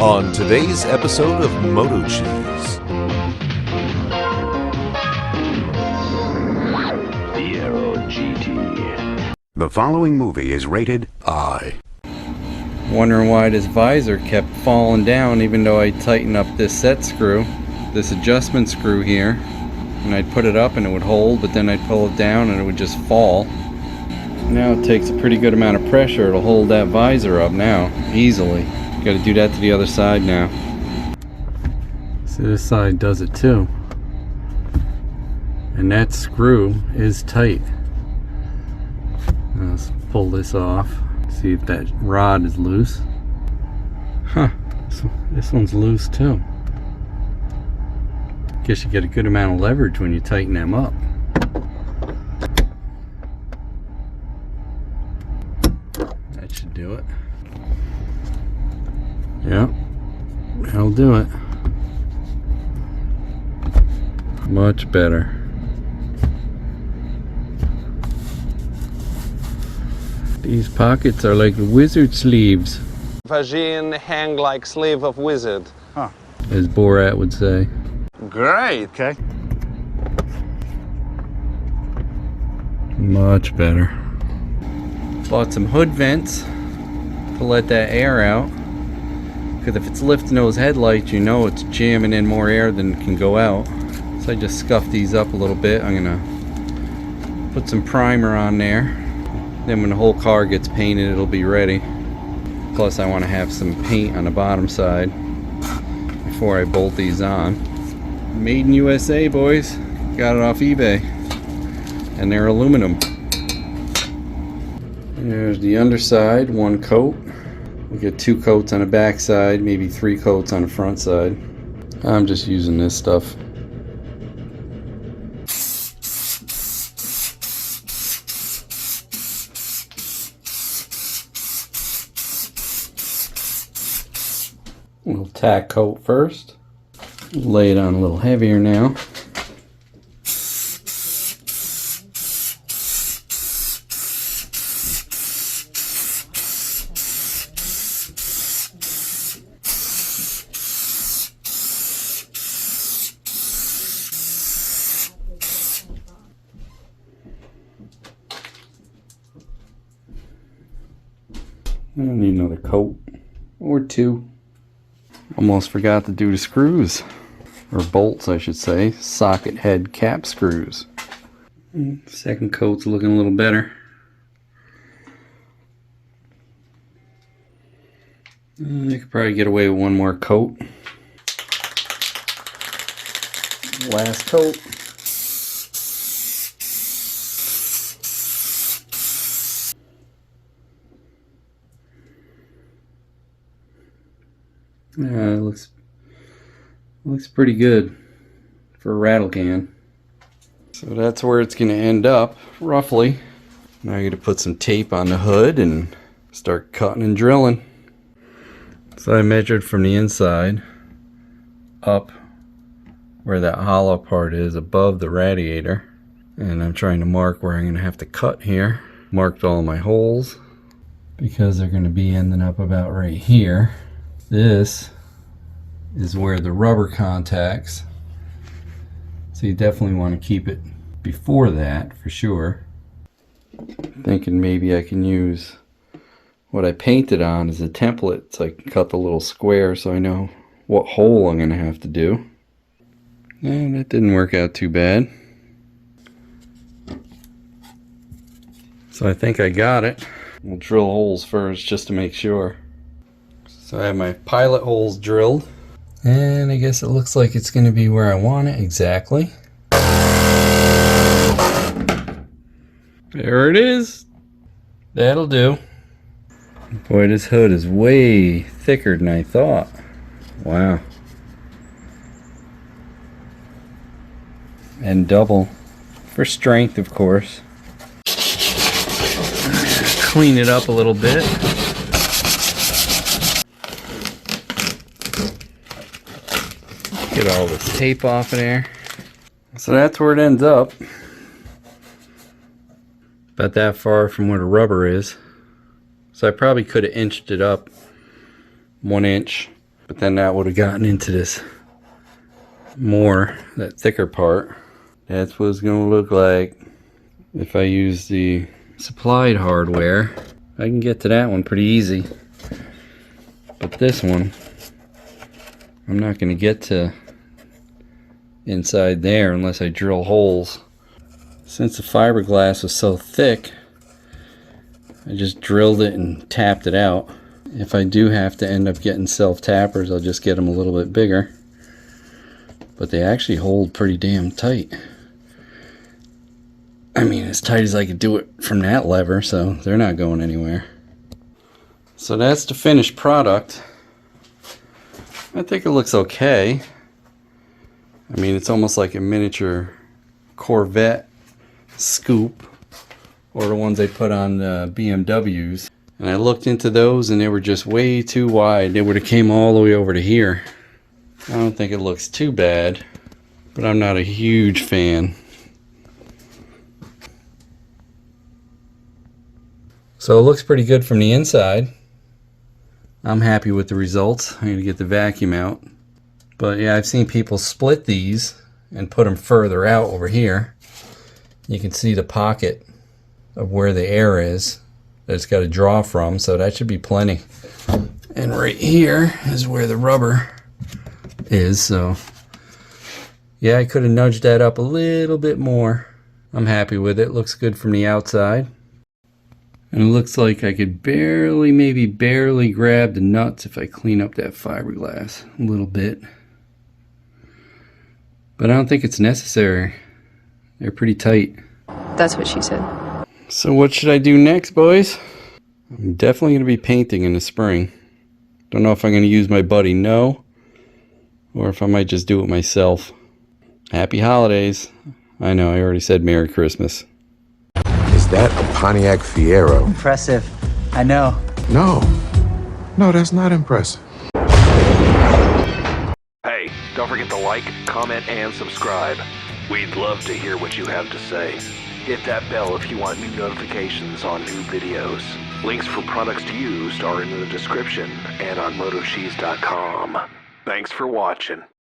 On today's episode of MotoCheez. Fiero GT. The following movie is rated I. Wondering why this visor kept falling down even though I tightened up this set screw, this adjustment screw here, and I'd put it up and it would hold, but then I'd pull it down and it would just fall. Now it takes a pretty good amount of pressure to hold that visor up now, easily. Got to do that to the other side now. See, this side does it too. And that screw is tight. Now let's pull this off. See if that rod is loose. Huh, this one's loose too. Guess you get a good amount of leverage when you tighten them up. That should do it. Yep, that'll do it. Much better. These pockets are like wizard sleeves. Vagine hang like sleeve of wizard. Huh. As Borat would say. Great. Okay. Much better. Bought some hood vents to let that air out. Because if it's lifting those headlights, you know it's jamming in more air than can go out. So I just scuffed these up a little bit. I'm gonna put some primer on there. Then when the whole car gets painted, it'll be ready. Plus I want to have some paint on the bottom side before I bolt these on. Made in USA, boys. Got it off eBay. And they're aluminum. There's the underside, one coat. We'll get 2 coats on the back side, maybe 3 coats on the front side. I'm just using this stuff. We'll tack coat first. Lay it on a little heavier now. I don't need another coat or 2. Almost forgot to do the screws, or bolts I should say, socket head cap screws. Second coat's looking a little better. I could probably get away with 1 more coat. Last coat. Yeah, it looks pretty good for a rattle can. So that's where it's going to end up, roughly. Now I'm going to put some tape on the hood and start cutting and drilling. So I measured from the inside up where that hollow part is above the radiator. And I'm trying to mark where I'm going to have to cut here. Marked all my holes because they're going to be ending up about right here. This is where the rubber contacts, so you definitely want to keep it before that for sure. Thinking maybe I can use what I painted on as a template so I can cut the little square so I know what hole I'm going to have to do. And that didn't work out too bad. So I think I got it. We'll drill holes first just to make sure. So I have my pilot holes drilled, and I guess it looks like it's going to be where I want it exactly. There it is. That'll do. Boy, this hood is way thicker than I thought. Wow. And double for strength, of course. Clean it up a little bit. Get all this tape off of there. So that's where it ends up. About that far from where the rubber is. So I probably could have inched it up 1 inch But then that would have gotten into this more, that thicker part. That's what it's going to look like. If I use the supplied hardware, I can get to that one pretty easy. But this one, I'm not going to get to inside there unless I drill holes. Since the fiberglass was so thick, I just drilled it and tapped it out. If I do have to end up getting self-tappers, I'll just get them a little bit bigger. But they actually hold pretty damn tight. I mean, as tight as I could do it from that lever, so they're not going anywhere. So that's the finished product. I think it looks okay. I mean, it's almost like a miniature Corvette scoop, or the ones they put on BMWs. And I looked into those and they were just way too wide. They would have came all the way over to here. I don't think it looks too bad, but I'm not a huge fan. So it looks pretty good from the inside. I'm happy with the results. I'm going to get the vacuum out. But yeah, I've seen people split these and put them further out over here. You can see the pocket of where the air is that it's got to draw from, so that should be plenty. And right here is where the rubber is, so yeah, I could have nudged that up a little bit more. I'm happy with it. Looks good from the outside. And it looks like I could barely, maybe barely grab the nuts if I clean up that fiberglass a little bit. But I don't think it's necessary. They're pretty tight. That's what she said. So what should I do next, boys? I'm definitely going to be painting in the spring. Don't know if I'm going to use my buddy No, or if I might just do it myself. Happy holidays. I know, I already said Merry Christmas. Is that a Pontiac Fiero? Impressive. I know. No. No, that's not impressive. Hey, don't forget to like, comment, and subscribe. We'd love to hear what you have to say. Hit that bell if you want new notifications on new videos. Links for products used are in the description and on MotoCheez.com. Thanks for watching.